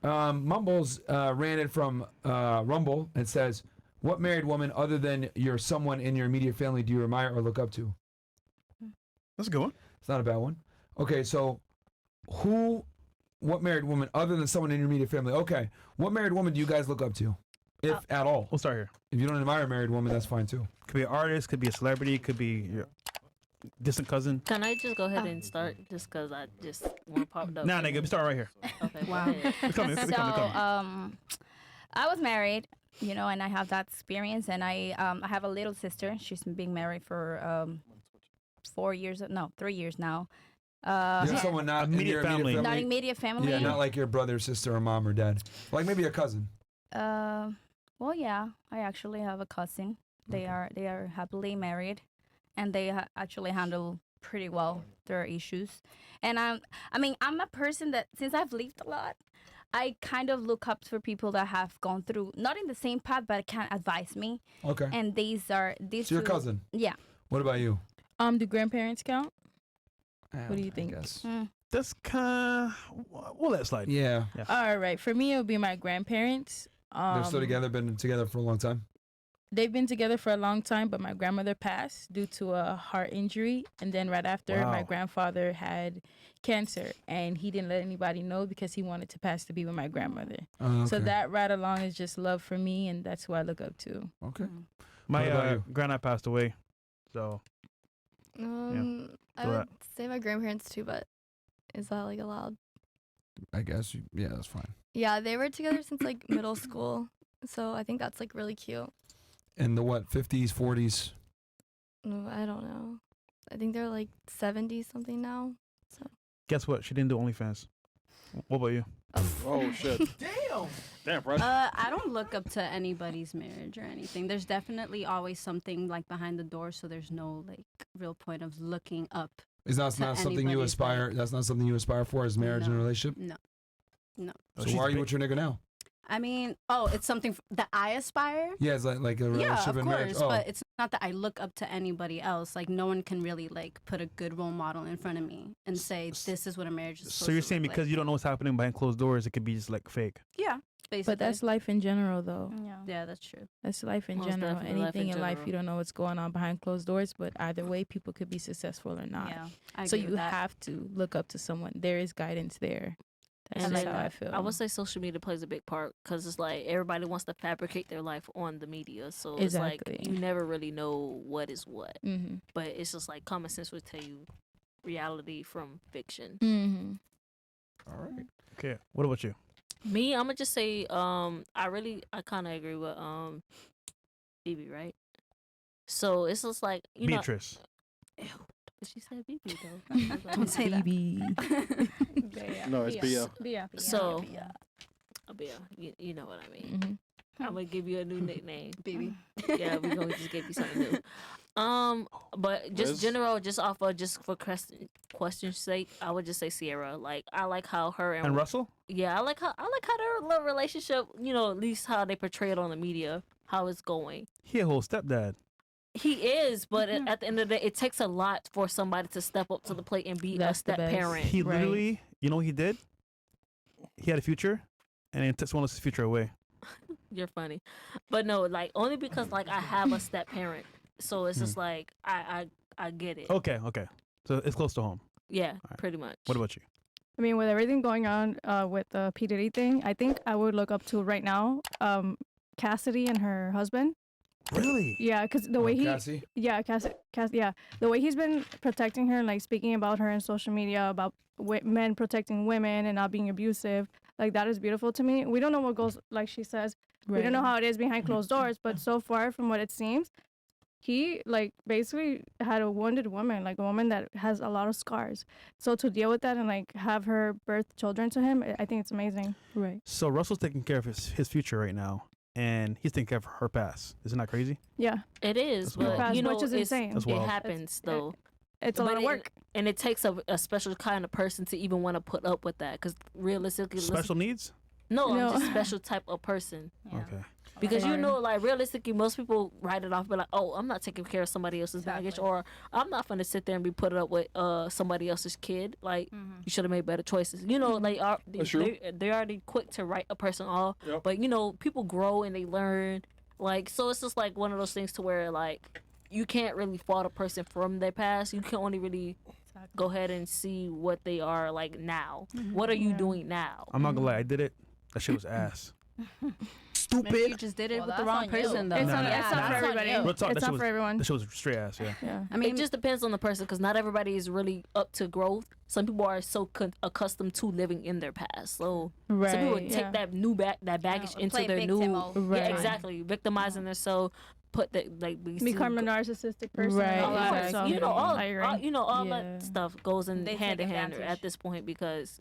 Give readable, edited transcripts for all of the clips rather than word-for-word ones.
Mumbles ran it from Rumble and says, "What married woman other than someone in your immediate family do you admire or look up to?" That's a good one. It's not a bad one. Okay, so what married woman other than someone in your immediate family? Okay, what married woman do you guys look up to, if at all? We'll start here. If you don't admire a married woman, that's fine too. Could be an artist, could be a celebrity, could be your distant cousin. Can I just go ahead and start just because I just want to pop up? Nah, nigga, we start right here. Okay. Wow. We coming. I was married, and I have that experience, and I have a little sister. She's been being married for 3 years now. You have someone not in your Immediate family. Not immediate family. Yeah, not like your brother, sister, or mom or dad. Like maybe a cousin. Well, yeah, I actually have a cousin. They are happily married, and they actually handle pretty well their issues. And I'm a person that, since I've lived a lot, I kind of look up for people that have gone through, not in the same path, but can advise me. Okay. And these So your cousin. Yeah. What about you? Do grandparents count? What do you think? That's kind of, we'll let it slide. Yeah. All right. For me, it would be my grandparents. They're still together, been together for a long time? They've been together for a long time, but my grandmother passed due to a heart injury. And then right after, my grandfather had cancer, and he didn't let anybody know because he wanted to pass to be with my grandmother. Okay. So that right along is just love for me, and that's who I look up to. Okay. My grandma passed away, so. I would say my grandparents too, but is that like allowed? I guess. Yeah, that's fine. Yeah, they were together since like middle school, so I think that's like really cute. In the 50s, 40s? No, I don't know. I think they're like 70 something now. So. Guess what? She didn't do OnlyFans. What about you? Oh shit! Damn, bro. I don't look up to anybody's marriage or anything. There's definitely always something like behind the door, so there's no like real point of looking up. Is that not something you aspire? That's not something you aspire for, as marriage and a relationship? No. So why are you with your nigga now? I mean, it's something that I aspire. Yeah, it's like a relationship and marriage. Yeah, of course, but it's not that I look up to anybody else. Like, no one can really like put a good role model in front of me and say this is what a marriage is. So you're saying because you don't know what's happening behind closed doors, it could be just like fake. Yeah, basically. But that's life in general, though. Yeah, that's true. That's life in Most general. definitely Anything in life, general. you don't know what's going on behind closed doors. But either way, people could be successful or not. Yeah, I so agree you with that. have to look up to someone. There is guidance there. That's And just like, how I feel. I would say social media plays a big part because it's like everybody wants to fabricate their life on the media. So Exactly. it's like you never really know what is what. Mm-hmm. But it's just like common sense would tell you reality from fiction. Mm-hmm. All right. Okay. What about you? Me, I'm gonna just say, I kind of agree with Phoebe, right? So it's just like Beatrice. Ew, she said Phoebe though. Don't say that. No, it's Bia. So, Bia, you know what I mean. Mm-hmm. I'm gonna give you a new nickname, Baby. Yeah, we're gonna just give you something new. But just Liz? general, just for question's sake, I would just say Sierra. Like, I like how her And Russell? yeah, I like how their little relationship, at least how they portray it on the media, how it's going. He a whole stepdad. He is, but at the end of the day, it takes a lot for somebody to step up to the plate and be That's a the step best. parent. He Right. literally, you know what he did? He had a future, and then took someone else's future away. You're funny, but no, like only because like I have a step parent, so it's just like I get it. Okay. So it's close to home. Yeah, pretty much. What about you? I mean, with everything going on with the P. Diddy thing, I think I would look up to right now Cassidy and her husband. Really? Yeah, because the way Cassie? yeah, yeah, the way he's been protecting her and like speaking about her in social media about men protecting women and not being abusive, like that is beautiful to me. We don't know what goes, like she says, we don't know how it is behind closed doors, but so far from what it seems, he like basically had a wounded woman, like a woman that has a lot of scars. So to deal with that and like have her birth children to him, I think it's amazing. Right. So Russell's taking care of his future right now, and he's taking care of her past. Isn't that crazy? Yeah, It is, That's but wild. which is insane. That's it wild. happens though. It's a lot of work. And it takes a special kind of person to even want to put up with that, because realistically, Special needs? No, I'm just a special type of person. Yeah. Okay. Because you know, like realistically, most people write it off, but like, oh, I'm not taking care of somebody else's baggage, or I'm not gonna sit there and be put up with somebody else's kid. Like you should have made better choices. You know, like they're already quick to write a person off, but you know, people grow and they learn. Like so, it's just like one of those things to where like you can't really fault a person from their past. You can only really go ahead and see what they are like now. What are you doing now? I'm not gonna lie, I did it. That shit was ass. Maybe you just did it with the wrong person, though. It's not for everybody. Real talk, It's not for everyone. That shit was straight ass, yeah. I mean, it just depends on the person because not everybody is really up to growth. Some people are so accustomed to living in their past. So some people take that baggage into their new. Yeah, exactly. Victimizing themselves. Put that like become a narcissistic person, Right, all that. exactly. So, you know all that stuff goes in They hand in take hand advantage. at this point because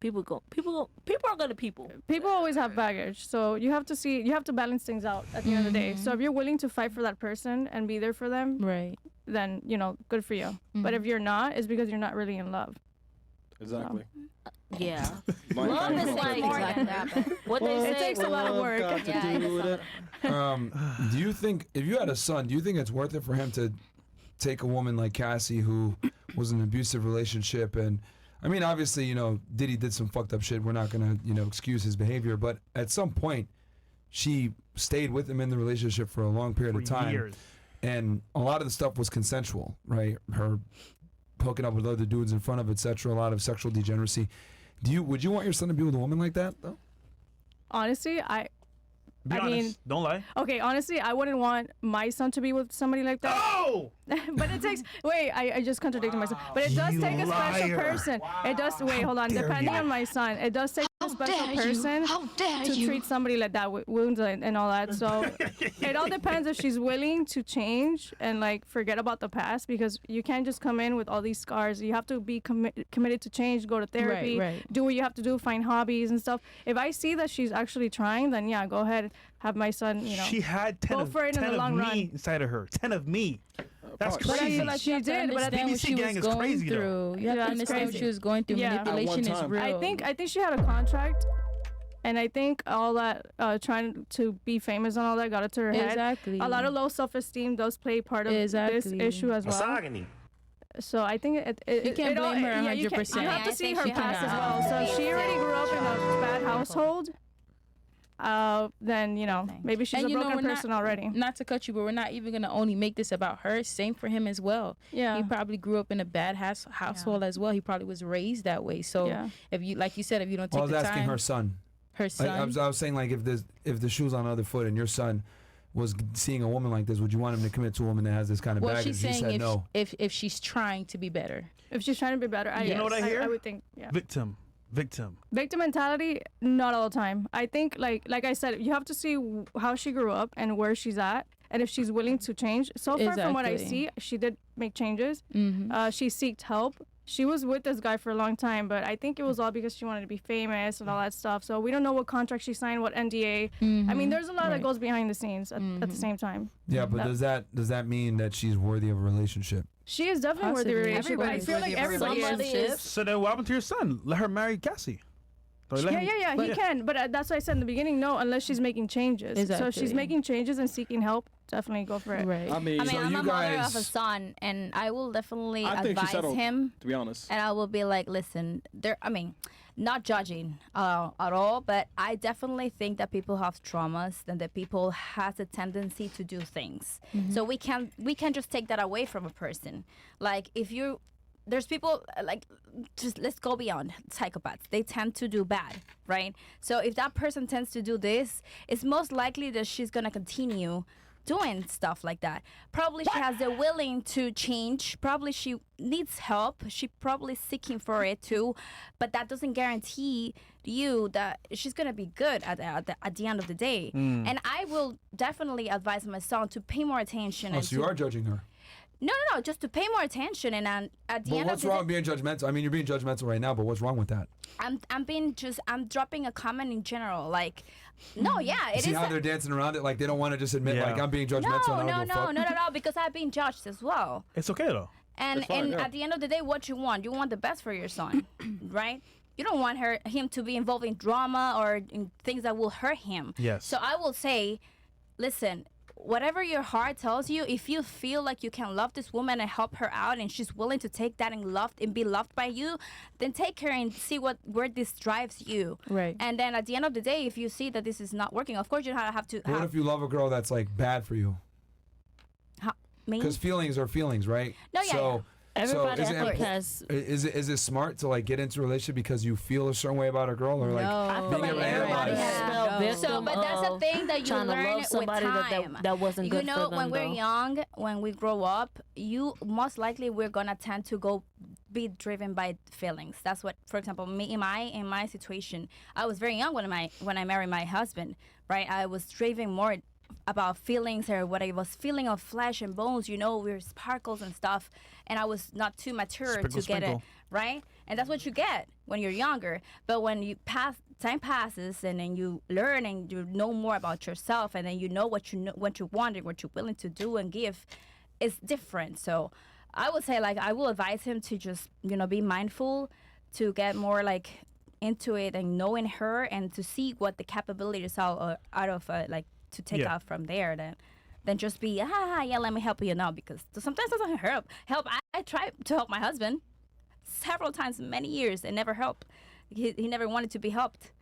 people are gonna people. People always have baggage, so you have to balance things out at the end of the day. So if you're willing to fight for that person and be there for them, Right. then good for you. But if you're not, it's because you're not really in love. Exactly. Yeah, Mine- love mine is don't like feel what they say. It takes a lot of work. Do you think if you had a son, do you think it's worth it for him to take a woman like Cassie who was in an abusive relationship? And I mean, obviously, Diddy did some fucked up shit. We're not gonna, excuse his behavior, but at some point, she stayed with him in the relationship for a long period of time, years. and a lot of the stuff was consensual, right? Her hooking up with other dudes in front of, etc. A lot of sexual degeneracy. Would you want your son to be with a woman like that, though? Honestly, Be honest. mean, Don't lie. okay, honestly, I wouldn't want my son to be with somebody like that. Oh! But it takes. Wait, I just contradicted myself. But it does You take a special liar. person. It does. Wait, hold on. dare Depending you. on my son, it does take a special person to treat somebody like that with wounds and all that. So it all depends if she's willing to change and like forget about the past, because you can't just come in with all these scars. You have to be committed to change, go to therapy, Right. do what you have to do, find hobbies and stuff. If I see that she's actually trying, then yeah, go ahead, have my son. She had 10 go of, for it in 10 the long of run. me inside of her. 10 of me. That's But But I crazy. feel like She you have to did, but at understand what BBC she gang was is going crazy, though. through. You have Yeah, to it's understand what crazy. she was going through. Yeah. Manipulation is time. real. I think she had a contract, and I think all that trying to be famous and all that got it to her head. Exactly. A lot of low self-esteem does play part of this Exactly. issue as well. So I think You can't it all- blame her yeah, you can't- 100%. You have I to see think her she past had as well. So if she already grew up in a bad household, then maybe she's And a broken person already. Not to cut you, but we're not even gonna only make this about her. Same for him as well. Yeah. He probably grew up in a bad household as well. He probably was raised that way. So Yeah. if you, like you said, if you don't take I was the asking time, her son. her son. I was saying, like, if the shoe's on the other foot and your son was seeing a woman like this, would you want him to commit to a woman that has this kind of well, baggage? she's You saying said no. if she's trying to be better. If she's trying to be better, You know what I hear? I would think, yeah. Victim. Victim mentality, not all the time. I think, like I said, you have to see how she grew up and where she's at, and if she's willing to change. So far, from what I Exactly. see, she did make changes. Mm-hmm. She sought help. She was with this guy for a long time, but I think it was all because she wanted to be famous and all that stuff. So we don't know what contract she signed, what NDA. I mean, there's a lot that goes behind the scenes at the same time. Yeah, but does that mean that she's worthy of a relationship? She is definitely worthy of a Possibly. relationship. I feel like everybody is. So then what happened to your son? Let her marry Cassie. Or let him- Yeah, he can. But that's what I said in the beginning, no, unless she's making changes. So if she's Exactly. making changes and seeking help, definitely go for it. Right. I mean, So I'm you a mother guys- of a son, and I will definitely I think she advise settled, him, to be honest. and I will be like, listen, not judging at all, but I definitely think that people have traumas and that people has a tendency to do things. So we can't just take that away from a person. Like there's people like, just let's go beyond psychopaths. They tend to do bad, right? So if that person tends to do this, it's most likely that she's gonna continue doing stuff like that. Probably she has the willing to change. Probably she needs help. She probably seeking for it too, but that doesn't guarantee you that she's gonna be good at the end of the day. And I will definitely advise my son to pay more attention. Oh, and so you are judging her. No, just to pay more attention, and at the But end what's of the wrong day, with being judgmental? I mean, you're being judgmental right now, but what's wrong with that? I'm dropping a comment in general, like, no, yeah, it See is. how they're dancing around it? Like, they don't want to just admit, Yeah. like, I'm being judgmental and I don't give a fuck. No, because I've been judged as well. It's okay though. And It's fine, yeah. at the end of the day, what you want the best for your son, right? you don't want him to be involved in drama or in things that will hurt him. Yes. So I will say, listen, whatever your heart tells you, if you feel like you can love this woman and help her out and she's willing to take that and be loved by you, then take her and see where this drives you. Right. And then at the end of the day, if you see that this is not working, of course you have to What if you love a girl that's like bad for you? Because feelings are feelings, right? No, yeah, so, Everybody so I think has. is it smart to like get into a relationship because you feel a certain way about a girl, or like I feel being like able to everybody analyze? has felt victim So, but that's the of thing that you trying to learn love somebody with time. that wasn't good You know, for them, when we're though. young, when we grow up, most likely we're gonna tend to be driven by feelings. That's what, for example, me in my situation, I was very young when I married my husband, right? I was driven more about feelings or what I was feeling of flesh and bones, we're sparkles and stuff, and I was not too mature to get it, right? And that's what you get when you're younger. But when time passes and then you learn and you know more about yourself, and then you know what you want and what you're willing to do and give, it's different. So I would say, like, I will advise him to just be mindful, to get more like into it and knowing her, and to see what the capabilities are out of like to take out from there, then just be let me help you now, because sometimes it doesn't help. I tried to help my husband several times, many years, and never helped. He never wanted to be helped.